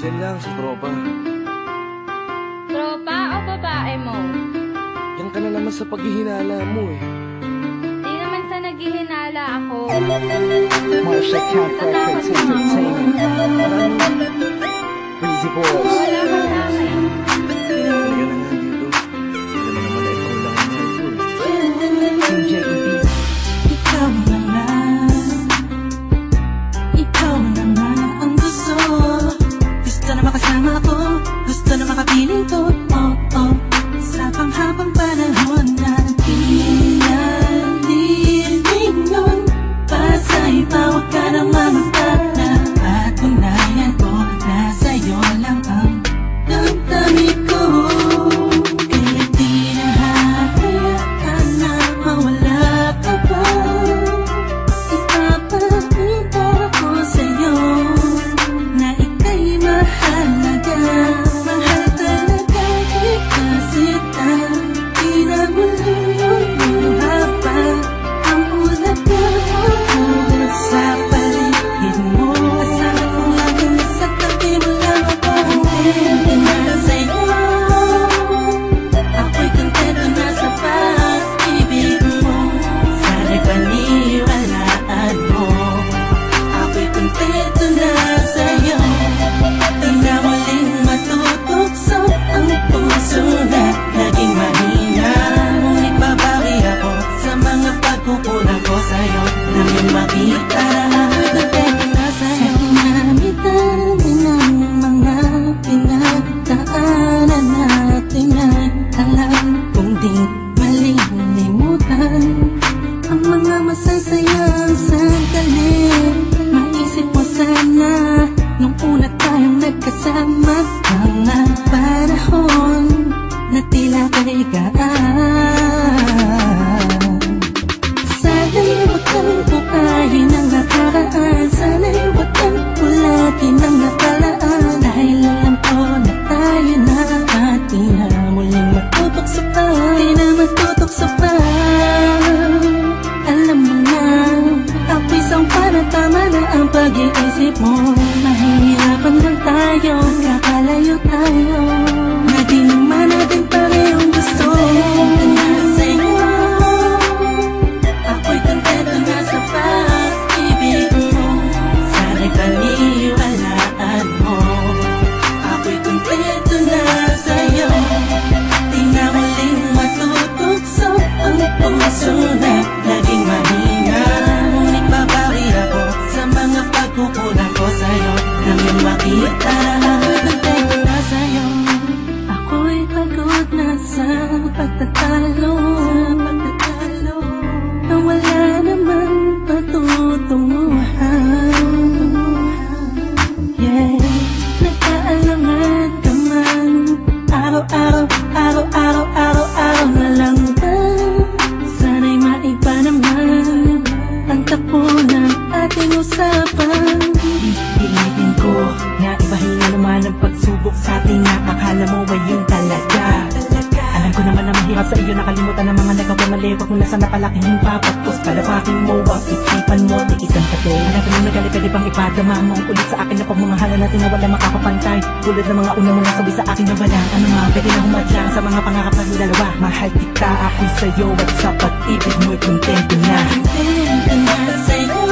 Diyan lang sa tropa. Tropa o babae mo? Yan ka na naman sa paghihinala mo eh. Di naman sa naghihinala ako. Marsha Camp Records Entertainment. Breezy Boys. Wala ka sa akin. Halika na nga dito. Alam mo naman na ikaw lang ang mahal ko eh. Team JEB. Ikaw na nga. Ikaw na nga ang gusto. Gusto na makasama ko. Gusto na makapiling ko. Oh, oh. Sa panghabang panahon na pinalilingon. Pasa'y bawag ka na mamagtala. At unayan ko na sa'yo lang ang damdamin ko. Kaya di na hahayaan na mawala ka pa. Ipapakita ko sa'yo na ika'y mahalaga. Mahal talaga kasi di na muluha pa ang ulaga sa paligid mo. Asahan ko lagi sa tabi mo lang ako. Hindi na sa'yo. Ako'y kontento na sa pag-ibig mo. Sana'y paniwalaan mo. Ako'y kontento na sa'yo. Di na muling matutukso ang puso na naging mahina. Ngunit babawi ako sa mga pagkukulang ko sa'yo. Nang makita kontento na sa'yo. Sa kinamitan ng mga pinagdaanan natin ay alam kong di malilimutan ang mga masasayang sandali. Maisip mo sana nung una tayong nagkasama. Mga panahon na tila kaigaan. Sana'y wag kang bukayin ang nakaraan. Sana'y wag kang ulatin ang nakalaan. Dahil alam ko na tayo na at di na muling matutokso pa. Di na matutokso pa. Alam mo na ako'y sangpa na tama na ang pag-iisip mo. Mahihirapan lang tayo, kakalayo tayo. Na di naman natin parehong gusto. Kontento na sa'yo. Ako'y kontento na sa pag-ibig mo. Sana'y paniwalaan mo. Ako'y kontento na sa'yo. Di na muling matutokso ang puso na naging mahina. Ngunit babawi ako sa mga pagkukulang ko sa'yo. Nang yung makita ako'y kontento na sa'yo. Ako'y pagod na sa pagtatalo. Na wala namang patutunguhan. Yeah, nagkaalangan ka man. Araw-araw, araw-araw, araw-araw na lang ba? Sana'y maiba naman ang takbo ng ating usapan. Pilitin ko na ibahin na naman ang pagsubok sa ating nakakala mo ay yun talaga. Alam ko naman na mahirap sa iyo nakalimutan ang mga nagawa mali. Wag mo na sana palaking papagpos. Palapakin mo ang isipan mo. Tikisan ka to. Alam ko nang nagali pwede bang ipadama mo ulit sa akin na pagmamahala natin na wala makakapantay. Tulad ng mga una mo nasabi sa akin na wala ano nga pwede na humadlang sa mga pangarap ng dalawa. Mahal kita ako'y sa'yo at sa pag-ibig mo'y kontento na. Kontento na sa'yo.